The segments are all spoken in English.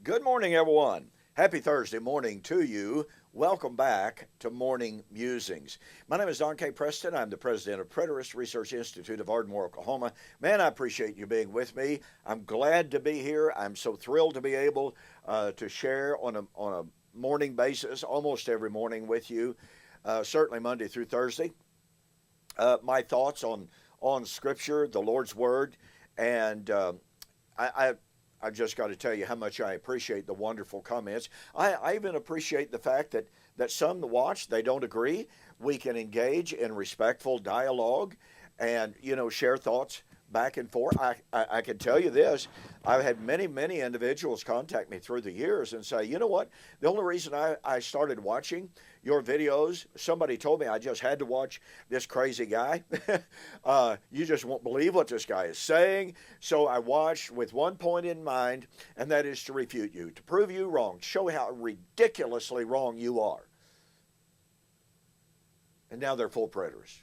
Good morning, everyone. Happy Thursday morning to you. Welcome back to Morning Musings. My name is Don K. Preston. I'm the president of Preterist Research Institute of Ardmore, Oklahoma. Man, I appreciate you being with me. I'm glad to be here. I'm so thrilled to be able to share on a morning basis, almost every morning with you, certainly Monday through Thursday. My thoughts on Scripture, the Lord's Word, and I've just got to tell you how much I appreciate the wonderful comments. I even appreciate the fact that some that watch, they don't agree. We can engage in respectful dialogue and, share thoughts back and forth. I can tell you this. I've had many individuals contact me through the years and say, you know what, the only reason I started watching your videos, somebody told me I just had to watch this crazy guy. You just won't believe what this guy is saying. So I watched with one point in mind, and that is to refute you, to prove you wrong, show how ridiculously wrong you are. And now they're full preterists.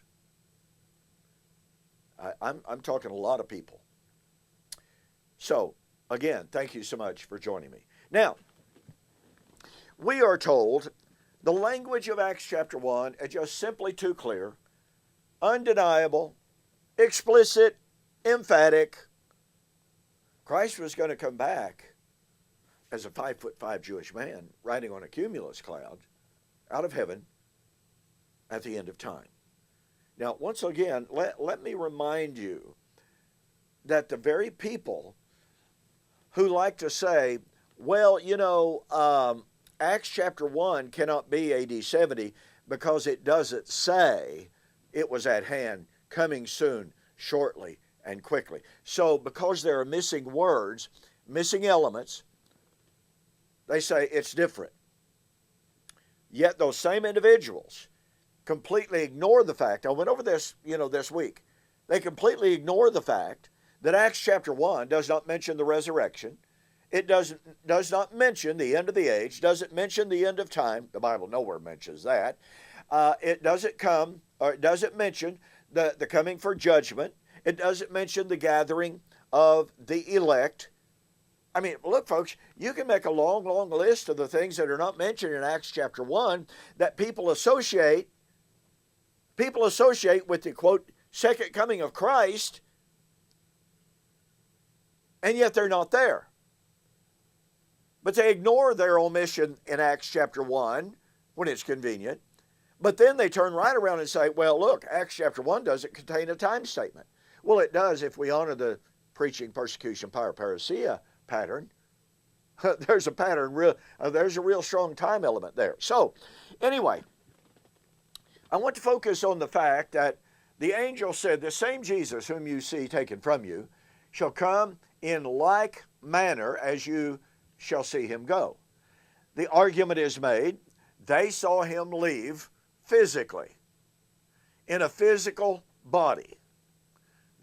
I'm talking a lot of people. So, again, thank you so much for joining me. Now, we are told the language of Acts chapter 1 is just simply too clear, undeniable, explicit, emphatic. Christ was going to come back as a 5'5" Jewish man riding on a cumulus cloud out of heaven at the end of time. Now, once again, let me remind you that the very people who like to say, well, Acts chapter 1 cannot be AD 70 because it doesn't say it was at hand, coming soon, shortly, and quickly. So because there are missing words, missing elements, they say it's different. Yet those same individuals completely ignore the fact, I went over this, this week, they completely ignore the fact that Acts chapter 1 does not mention the resurrection. It does not mention the end of the age, doesn't mention the end of time. The Bible nowhere mentions that. It doesn't mention the coming for judgment. It doesn't mention the gathering of the elect. I mean, look, folks, you can make a long list of the things that are not mentioned in Acts chapter 1 that people associate with the, quote, second coming of Christ, and yet they're not there. But they ignore their omission in Acts chapter 1 when it's convenient. But then they turn right around and say, well, look, Acts chapter 1 doesn't contain a time statement. Well, it does if we honor the preaching, persecution, power, parousia pattern. There's a pattern, there's a real strong time element there. So, anyway, I want to focus on the fact that the angel said, the same Jesus whom you see taken from you shall come in like manner as you shall see him go. The argument is made, they saw him leave physically, in a physical body.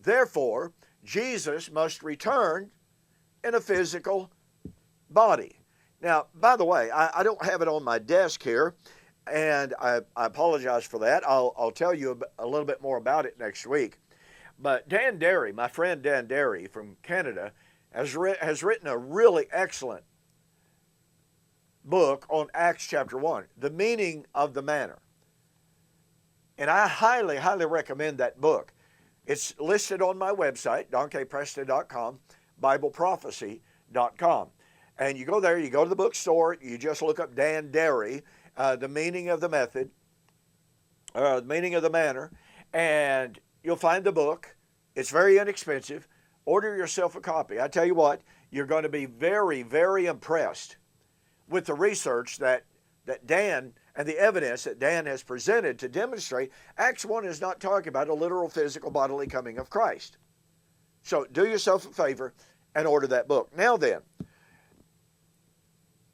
Therefore, Jesus must return in a physical body. Now, by the way, I don't have it on my desk here, and I apologize for that. I'll tell you a little bit more about it next week. But Dan Derry, my friend Dan Derry from Canada, has written a really excellent book on Acts chapter 1, The Meaning of the Manner. And I highly recommend that book. It's listed on my website, donkpreston.com, bibleprophecy.com. And you go there, you go to the bookstore, you just look up Dan Derry, The Meaning of the Method, The Meaning of the Manner, and you'll find the book. It's very inexpensive. Order yourself a copy. I tell you what, you're going to be very impressed with the research that Dan and the evidence that Dan has presented to demonstrate Acts 1 is not talking about a literal physical bodily coming of Christ. So do yourself a favor and order that book. Now then,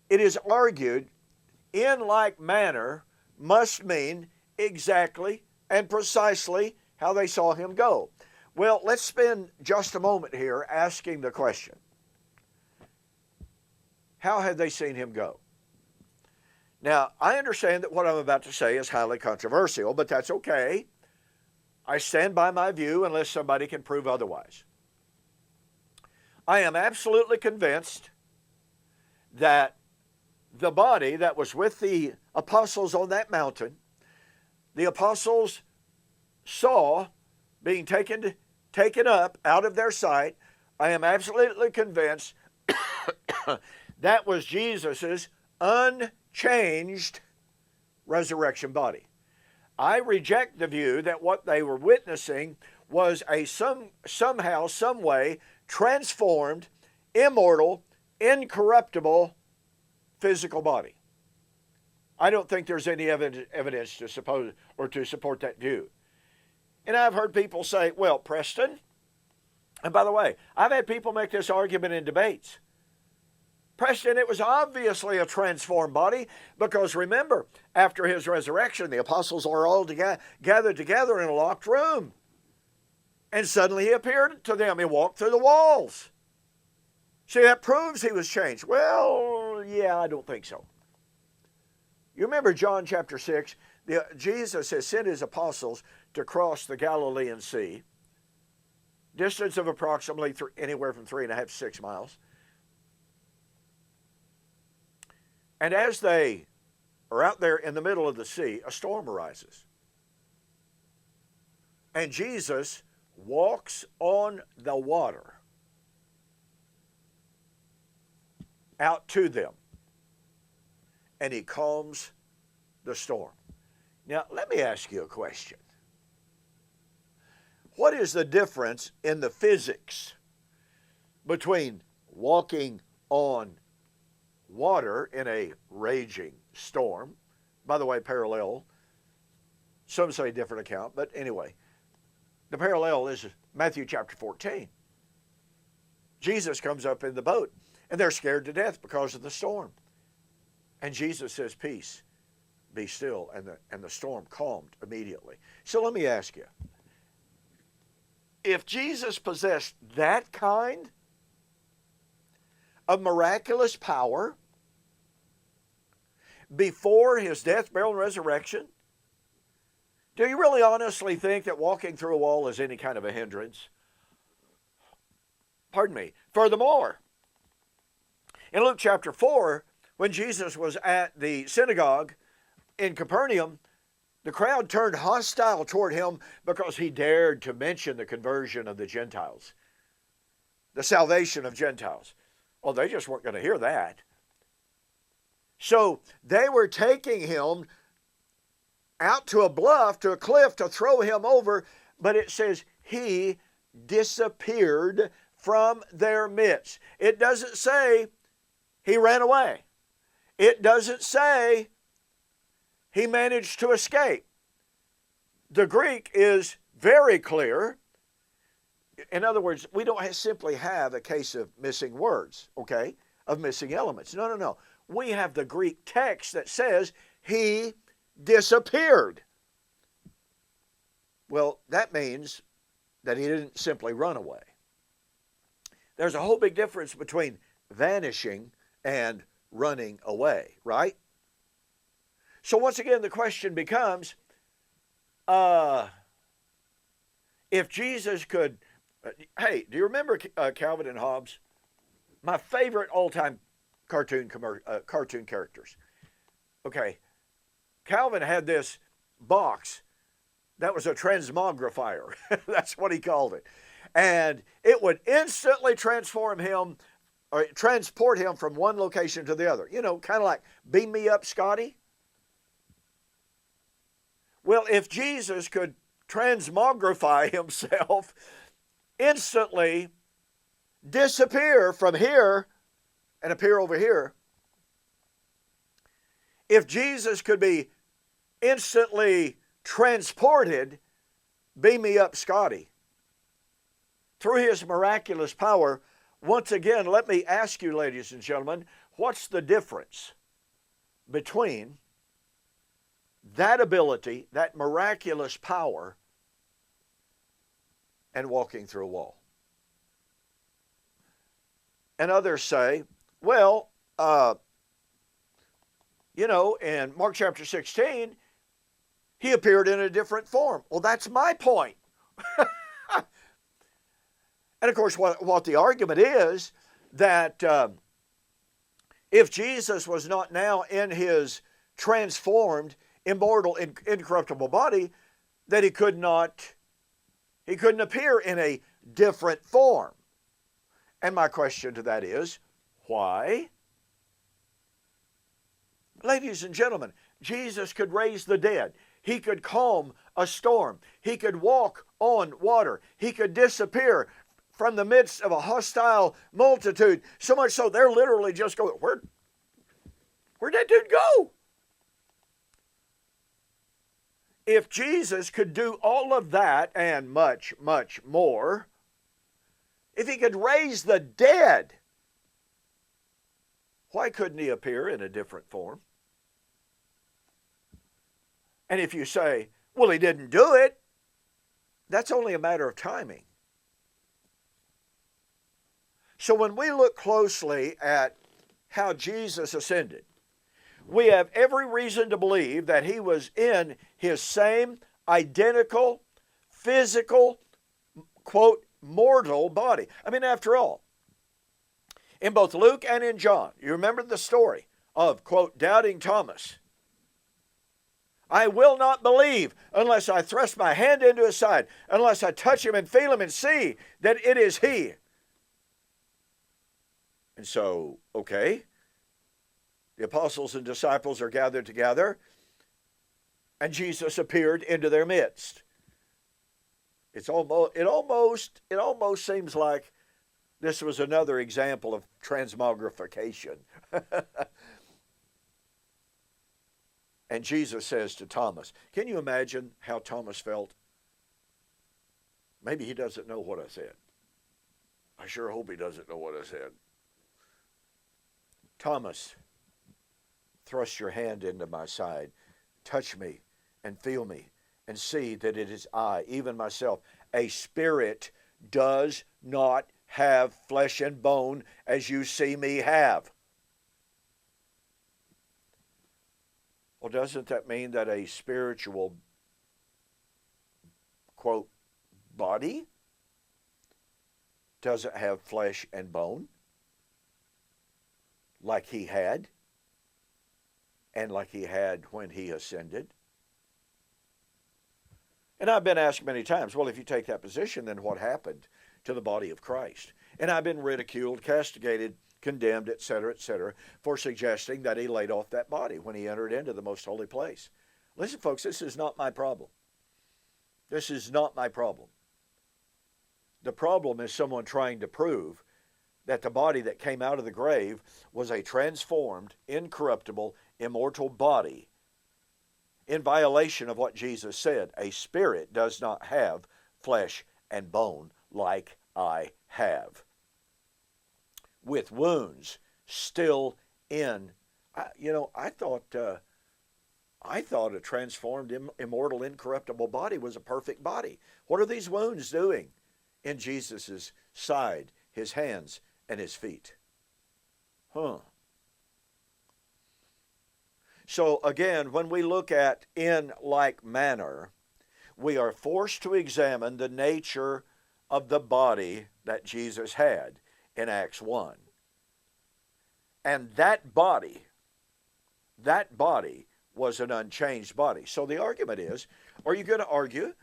it is argued in like manner must mean exactly and precisely how they saw him go. Well, let's spend just a moment here asking the question, how had they seen him go? Now, I understand that what I'm about to say is highly controversial, but that's okay. I stand by my view unless somebody can prove otherwise. I am absolutely convinced that the body that was with the apostles on that mountain, the apostles saw being taken up out of their sight. I am absolutely convinced that was Jesus's unchanged resurrection body. I reject the view that what they were witnessing was a somehow, some way transformed, immortal, incorruptible physical body. I don't think there's any evidence to support that view. And I've heard people say, well, Preston, and by the way, I've had people make this argument in debates. Preston, it was obviously a transformed body because remember, after his resurrection, the apostles are all gathered together in a locked room. And suddenly he appeared to them. He walked through the walls. See, that proves he was changed. Well, yeah, I don't think so. You remember John chapter 6, Jesus has sent his apostles to cross the Galilean Sea, distance of approximately anywhere from 3.5 to 6 miles. And as they are out there in the middle of the sea, a storm arises. And Jesus walks on the water out to them. And he calms the storm. Now, let me ask you a question. What is the difference in the physics between walking on water in a raging storm? By the way, parallel. Some say different account, but anyway. The parallel is Matthew chapter 14. Jesus comes up in the boat, and they're scared to death because of the storm. And Jesus says, peace, be still, and the storm calmed immediately. So let me ask you, if Jesus possessed that kind of miraculous power before his death, burial, and resurrection, do you really honestly think that walking through a wall is any kind of a hindrance? Pardon me. Furthermore, in Luke chapter 4, when Jesus was at the synagogue in Capernaum, the crowd turned hostile toward him because he dared to mention the conversion of the Gentiles, the salvation of Gentiles. Oh, they just weren't going to hear that. So they were taking him out to a bluff, to a cliff, to throw him over, but it says he disappeared from their midst. It doesn't say he ran away. It doesn't say he managed to escape. The Greek is very clear. In other words, we don't simply have a case of missing words, okay, of missing elements. No. We have the Greek text that says he disappeared. Well, that means that he didn't simply run away. There's a whole big difference between vanishing and running away, right? So once again, the question becomes, if Jesus could, hey, do you remember Calvin and Hobbes? My favorite all-time cartoon characters. Okay, Calvin had this box that was a transmogrifier. That's what he called it. And it would instantly transport him from one location to the other. You know, kind of like beam me up, Scotty. Well, if Jesus could transmogrify himself, instantly disappear from here and appear over here, if Jesus could be instantly transported, beam me up, Scotty, through his miraculous power, once again, let me ask you, ladies and gentlemen, what's the difference between that ability, that miraculous power, and walking through a wall? And others say, well, in Mark chapter 16, he appeared in a different form. Well, that's my point. And of course, what the argument is that if Jesus was not now in his transformed, immortal, incorruptible body, that he couldn't appear in a different form. And my question to that is, why? Ladies and gentlemen, Jesus could raise the dead. He could calm a storm. He could walk on water. He could disappear from the midst of a hostile multitude. So much so they're literally just going, where'd that dude go? If Jesus could do all of that and much, much more, if he could raise the dead, why couldn't he appear in a different form? And if you say, well, he didn't do it, that's only a matter of timing. So when we look closely at how Jesus ascended, we have every reason to believe that he was in his same identical, physical, quote, mortal body. I mean, after all, in both Luke and in John, you remember the story of, quote, doubting Thomas. I will not believe unless I thrust my hand into his side, unless I touch him and feel him and see that it is he. And so, okay, the apostles and disciples are gathered together, and Jesus appeared into their midst. It almost seems like this was another example of transmogrification. And Jesus says to Thomas, can you imagine how Thomas felt? Maybe he doesn't know what I said. I sure hope he doesn't know what I said. Thomas, thrust your hand into my side, touch me and feel me and see that it is I, even myself. A spirit does not have flesh and bone as you see me have. Well, doesn't that mean that a spiritual, quote, body doesn't have flesh and bone like he had and like he had when he ascended? And I've been asked many times, well, if you take that position, then what happened to the body of Christ? And I've been ridiculed, castigated, condemned, etc., for suggesting that he laid off that body when he entered into the most holy place. Listen, folks, this is not my problem. This is not my problem. The problem is someone trying to prove that the body that came out of the grave was a transformed, incorruptible, immortal body in violation of what Jesus said. A spirit does not have flesh and bone like I have, with wounds still in. I thought a transformed, immortal, incorruptible body was a perfect body. What are these wounds doing in Jesus' side, his hands, and his feet? So again, when we look at in like manner, we are forced to examine the nature of the body that Jesus had in Acts 1. And that body was an unchanged body. So the argument is, are you going to argue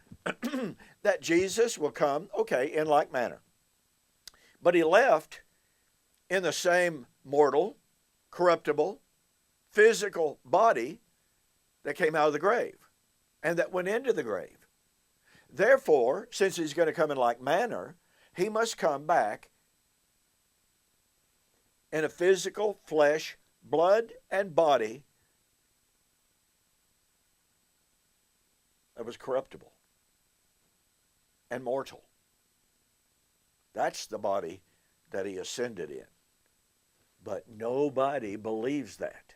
that Jesus will come, okay, in like manner, but he left in the same mortal, corruptible, physical body that came out of the grave and that went into the grave? Therefore, since he's going to come in like manner, he must come back in a physical, flesh, blood, and body that was corruptible and mortal. That's the body that he ascended in. But nobody believes that.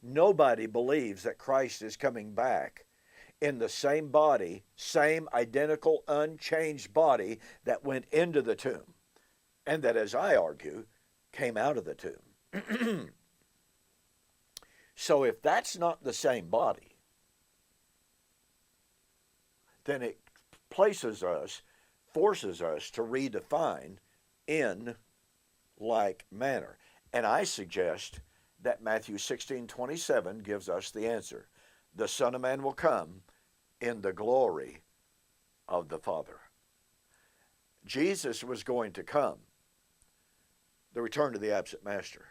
Nobody believes that Christ is coming back in the same body, same identical, unchanged body that went into the tomb, and that, as I argue, came out of the tomb. So if that's not the same body, then it forces us to redefine in like manner. And I suggest that Matthew 16:27 gives us the answer. The Son of Man will come in the glory of the Father. Jesus was going to come, the return to the absent master,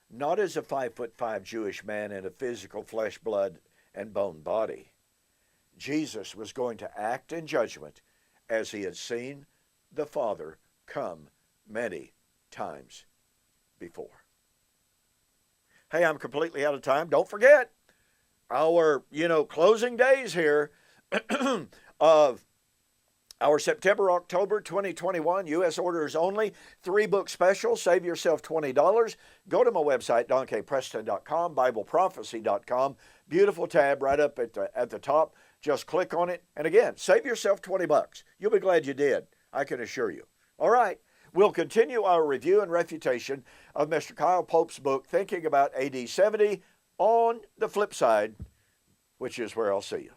not as a 5'5" Jewish man in a physical flesh, blood, and bone body. Jesus was going to act in judgment as he had seen the Father come many times before. Hey, I'm completely out of time. Don't forget our, closing days here of our September, October 2021 U.S. orders only 3-book special. Save yourself $20. Go to my website, donkpreston.com, BibleProphecy.com. Beautiful tab right up at the top. Just click on it. And again, save yourself $20. You'll be glad you did, I can assure you. All right. We'll continue our review and refutation of Mr. Kyle Pope's book, Thinking About AD 70, on the flip side, which is where I'll see you.